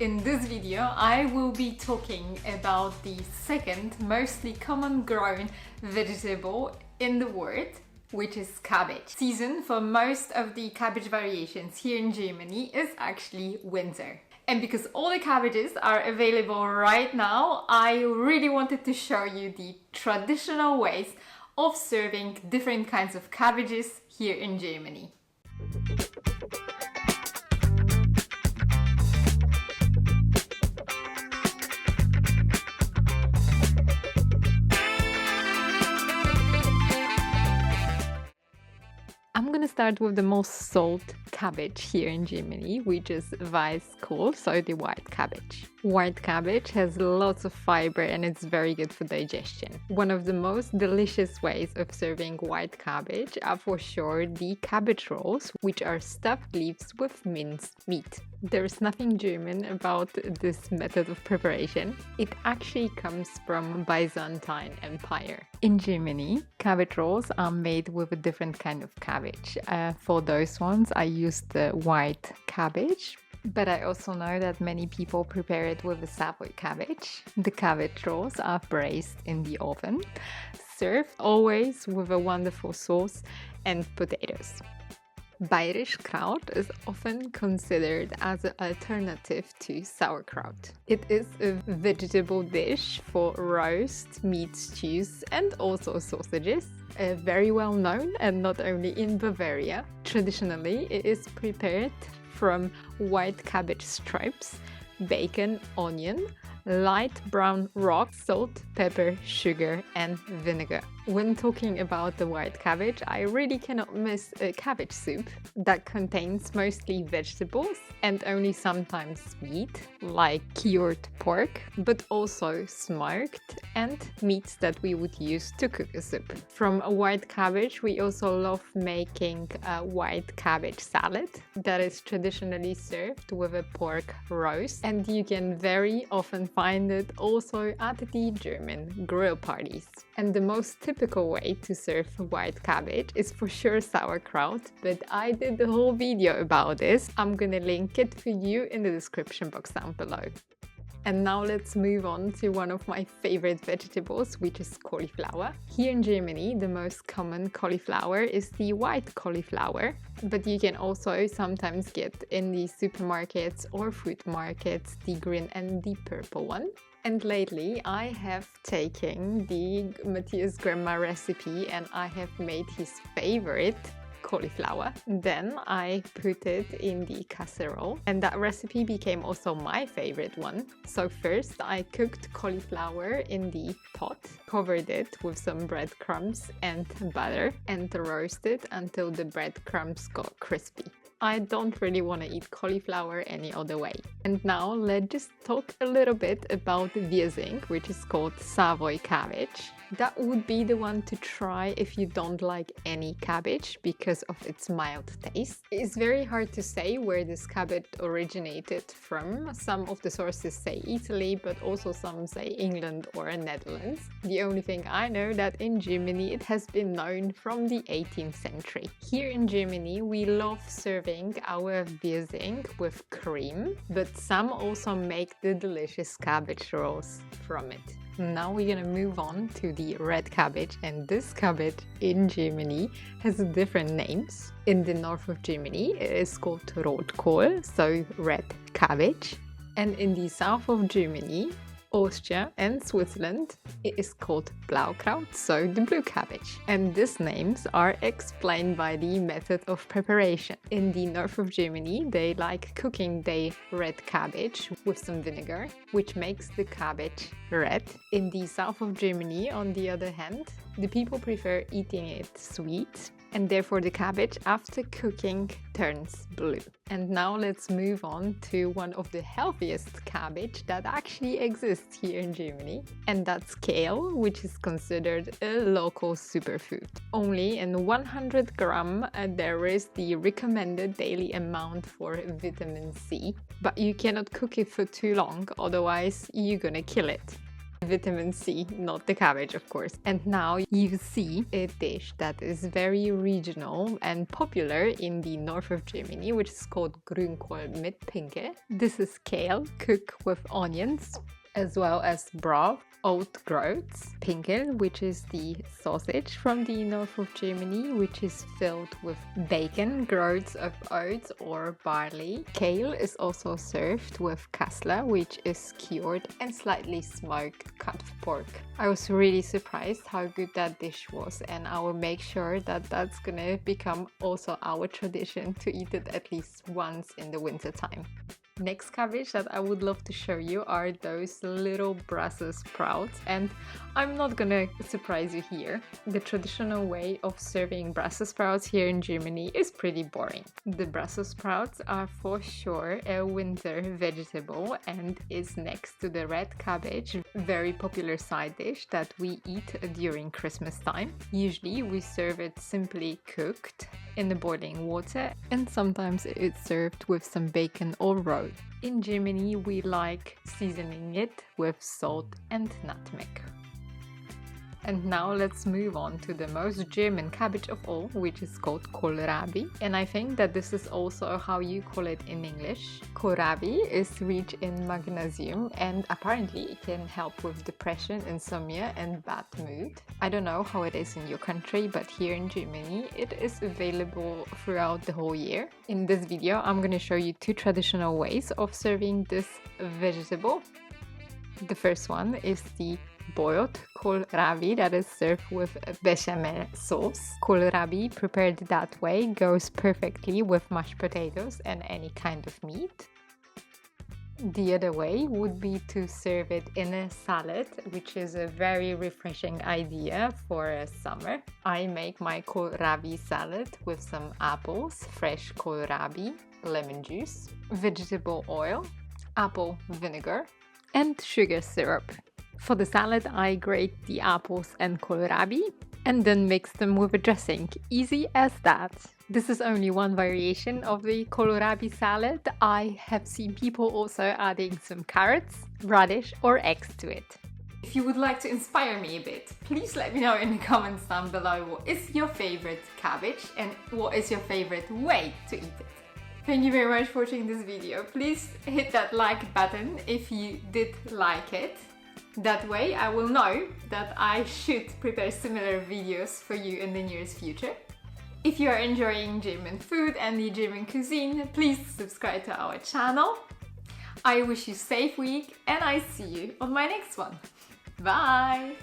In this video, I will be talking about the second mostly common grown vegetable in the world, which is cabbage. Season for most of the cabbage variations here in Germany is actually winter. And because all the cabbages are available right now, I really wanted to show you the traditional ways of serving different kinds of cabbages here in Germany. I'm gonna start with the most sold cabbage here in Germany, which is Weißkohl, so the white cabbage. White cabbage has lots of fiber and it's very good for digestion. One of the most delicious ways of serving white cabbage are for sure the cabbage rolls, which are stuffed leaves with minced meat. There is nothing German about this method of preparation. It actually comes from Byzantine Empire. In Germany, cabbage rolls are made with a different kind of cabbage. For those ones, I use the white cabbage. But I also know that many people prepare it with a Savoy cabbage. The cabbage rolls are braised in the oven, served always with a wonderful sauce and potatoes. Bayrisch Kraut is often considered as an alternative to sauerkraut. It is a vegetable dish for roast, meat stews and also sausages. Very well known and not only in Bavaria. Traditionally, it is prepared from white cabbage strips, bacon, onion, light brown rock, salt, pepper, sugar and vinegar. When talking about the white cabbage, I really cannot miss a cabbage soup that contains mostly vegetables and only sometimes meat, like cured pork, but also smoked and meats that we would use to cook a soup. From a white cabbage, we also love making a white cabbage salad that is traditionally served with a pork roast, and you can very often find it also at the German grill parties. And the most typical way to serve white cabbage is for sure sauerkraut, but I did the whole video about this. I'm gonna link it for you in the description box down below. And now let's move on to one of my favorite vegetables, which is cauliflower. Here in Germany, the most common cauliflower is the white cauliflower, but you can also sometimes get in the supermarkets or food markets the green and the purple one. And lately I have taken the Matthias grandma recipe and I have made his favorite cauliflower. Then I put it in the casserole and that recipe became also my favorite one. So first I cooked cauliflower in the pot, covered it with some breadcrumbs and butter and roasted until the breadcrumbs got crispy. I don't really want to eat cauliflower any other way. And now let's just talk a little bit about Wirsingrouladen, which is called Savoy cabbage. That would be the one to try if you don't like any cabbage because of its mild taste. It's very hard to say where this cabbage originated from. Some of the sources say Italy, but also some say England or Netherlands. The only thing I know that in Germany it has been known from the 18th century. Here in Germany we love serving our Wirsingrouladen with cream, but some also make the delicious cabbage rolls from it. Now we're gonna move on to the red cabbage, and this cabbage in Germany has different names. In the north of Germany it is called Rotkohl, so red cabbage, and in the south of Germany, Austria and Switzerland, it is called Blaukraut, so the blue cabbage. And these names are explained by the method of preparation. In the north of Germany, they like cooking the red cabbage with some vinegar, which makes the cabbage red. In the south of Germany, on the other hand, the people prefer eating it sweet, and therefore the cabbage after cooking turns blue. And now let's move on to one of the healthiest cabbage that actually exists here in Germany, and that's kale, which is considered a local superfood. Only in 100 gram there is the recommended daily amount for vitamin C, but you cannot cook it for too long, otherwise you're gonna kill it. Vitamin C, not the cabbage, of course. And now you see a dish that is very regional and popular in the north of Germany, which is called Grünkohl mit Pinkel. This is kale cooked with onions, as well as broth, oat groats, Pinkel, which is the sausage from the north of Germany, which is filled with bacon, groats of oats or barley. Kale is also served with kassler, which is cured and slightly smoked cut of pork. I was really surprised how good that dish was, and I will make sure that that's gonna become also our tradition to eat it at least once in the winter time. Next cabbage that I would love to show you are those little Brussels sprouts, and I'm not gonna surprise you here. The traditional way of serving Brussels sprouts here in Germany is pretty boring. The Brussels sprouts are for sure a winter vegetable and is next to the red cabbage, very popular side dish that we eat during Christmas time. Usually we serve it simply cooked in the boiling water, and sometimes it's served with some bacon or roast. In Germany, we like seasoning it with salt and nutmeg. And now let's move on to the most German cabbage of all, which is called Kohlrabi. And I think that this is also how you call it in English. Kohlrabi is rich in magnesium, and apparently it can help with depression, insomnia and bad mood. I don't know how it is in your country, but here in Germany it is available throughout the whole year. In this video I'm going to show you two traditional ways of serving this vegetable. The first one is the boiled kohlrabi that is served with bechamel sauce. Kohlrabi prepared that way goes perfectly with mashed potatoes and any kind of meat. The other way would be to serve it in a salad, which is a very refreshing idea for summer. I make my kohlrabi salad with some apples, fresh kohlrabi, lemon juice, vegetable oil, apple vinegar, and sugar syrup. For the salad, I grate the apples and kohlrabi and then mix them with a dressing. Easy as that. This is only one variation of the kohlrabi salad. I have seen people also adding some carrots, radish or eggs to it. If you would like to inspire me a bit, please let me know in the comments down below what is your favorite cabbage and what is your favorite way to eat it. Thank you very much for watching this video. Please hit that like button if you did like it. That way I will know that I should prepare similar videos for you in the nearest future. If you are enjoying German food and the German cuisine, please subscribe to our channel. I wish you a safe week and I see you on my next one. Bye!